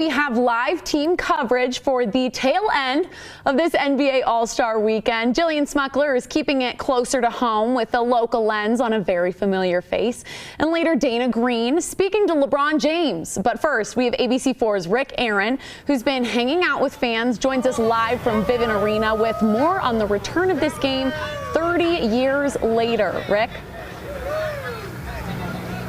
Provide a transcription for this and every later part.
We have live team coverage for the tail end of this NBA All-Star weekend. Jillian Smukler is keeping it closer to home with a local lens on a very familiar face. And later, Dana Green speaking to LeBron James. But first, we have ABC4's Rick Aaron, who's been hanging out with fans, joins us live from Vivint Arena with more on the return of this game 30 years later. Rick?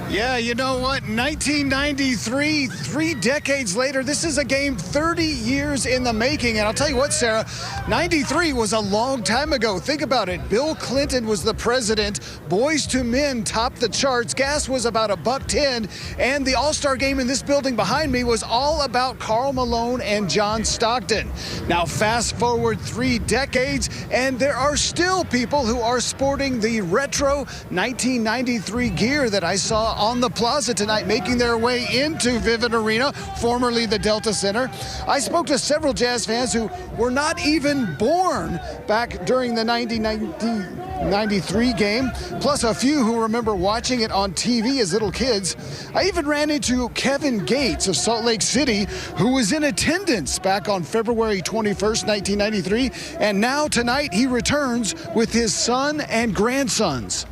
Yeah, you know what? 1993, 3 decades later, this is a game 30 years in the making. And I'll tell you what, Sarah, 93 was a long time ago. Think about it. Bill Clinton was the president. Boyz II Men topped the charts. Gas was about $1.10. And the All-Star game in this building behind me was all about Karl Malone and John Stockton. Now, fast forward 3 decades, and there are still people who are sporting the retro 1993 gear that I saw on the plaza tonight, making their way into Vivint Arena, formerly the Delta Center. I spoke to several Jazz fans who were not even born back during the 1993 game, plus a few who remember watching it on TV as little kids. I even ran into Kevin Gates of Salt Lake City, who was in attendance back on February 21st, 1993, and now tonight he returns with his son and grandsons.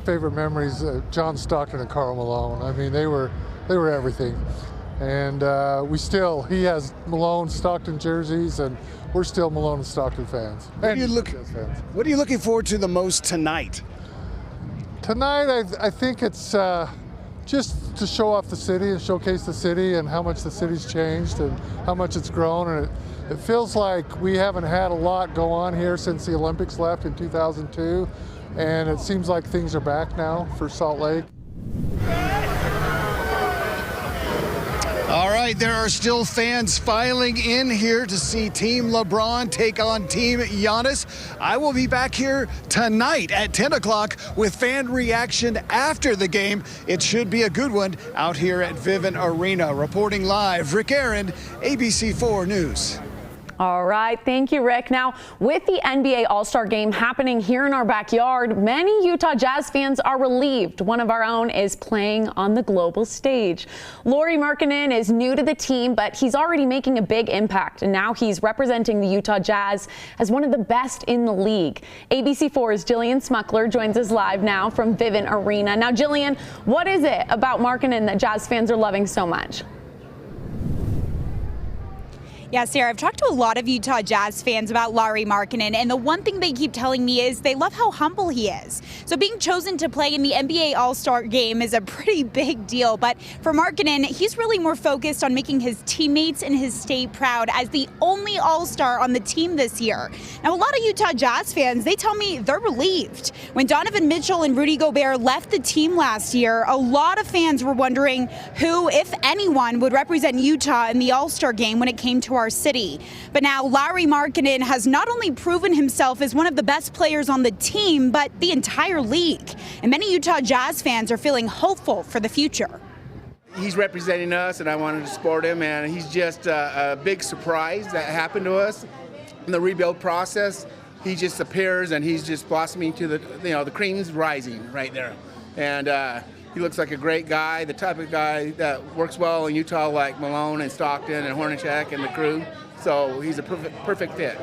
Favorite memories, John Stockton and Karl Malone. I mean, they were everything. And he has Malone, Stockton jerseys, and we're still Malone and Stockton fans. What are you looking forward to the most tonight? Tonight, I think it's just to show off the city and showcase the city and how much the city's changed and how much it's grown. And it feels like we haven't had a lot go on here since the Olympics left in 2002. And it seems like things are back now for Salt Lake. All right, there are still fans filing in here to see Team LeBron take on Team Giannis. I will be back here tonight at 10 o'clock with fan reaction after the game. It should be a good one out here at Vivint Arena. Reporting live, Rick Aaron, ABC4 News. All right. Thank you, Rick. Now, with the NBA All-Star game happening here in our backyard, many Utah Jazz fans are relieved. One of our own is playing on the global stage. Lauri Markkanen is new to the team, but he's already making a big impact. And now he's representing the Utah Jazz as one of the best in the league. ABC4's Jillian Smukler joins us live now from Vivint Arena. Now, Jillian, what is it about Markkanen that Jazz fans are loving so much? Yeah, Sarah, I've talked to a lot of Utah Jazz fans about Lauri Markkanen, and the one thing they keep telling me is they love how humble he is. So being chosen to play in the NBA All-Star game is a pretty big deal, but for Markkanen, he's really more focused on making his teammates and his state proud as the only All-Star on the team this year. Now, a lot of Utah Jazz fans, they tell me they're relieved. When Donovan Mitchell and Rudy Gobert left the team last year, a lot of fans were wondering who, if anyone, would represent Utah in the All-Star game when it came to our city. But now Lauri Markkanen has not only proven himself as one of the best players on the team, but the entire league. And many Utah Jazz fans are feeling hopeful for the future. He's representing us, and I wanted to support him, and he's just a big surprise that happened to us in the rebuild process. He just appears, and he's just blossoming to the cream's rising right there. And he looks like a great guy, the type of guy that works well in Utah, like Malone and Stockton and Hornacek and the crew. So he's a perfect fit.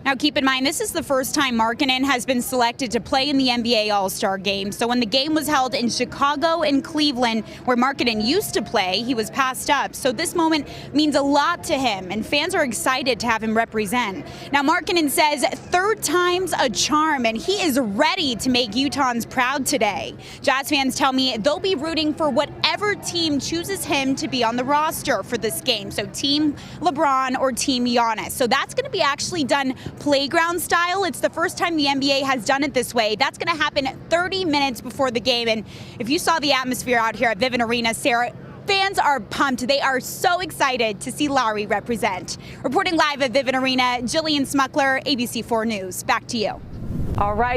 Now, keep in mind, this is the first time Markkanen has been selected to play in the NBA All-Star game. So when the game was held in Chicago and Cleveland, where Markkanen used to play, he was passed up. So this moment means a lot to him, and fans are excited to have him represent. Now, Markkanen says third time's a charm, and he is ready to make Utahns proud today. Jazz fans tell me they'll be rooting for whatever team chooses him to be on the roster for this game. So Team LeBron or Team Giannis. So that's going to be actually done playground style. It's the first time the NBA has done it this way. That's going to happen 30 minutes before the game. And if you saw the atmosphere out here at Vivint Arena, Sarah, fans are pumped. They are so excited to see Lauri represent. Reporting live at Vivint Arena, Jillian Smukler, ABC4 News. Back to you. All right.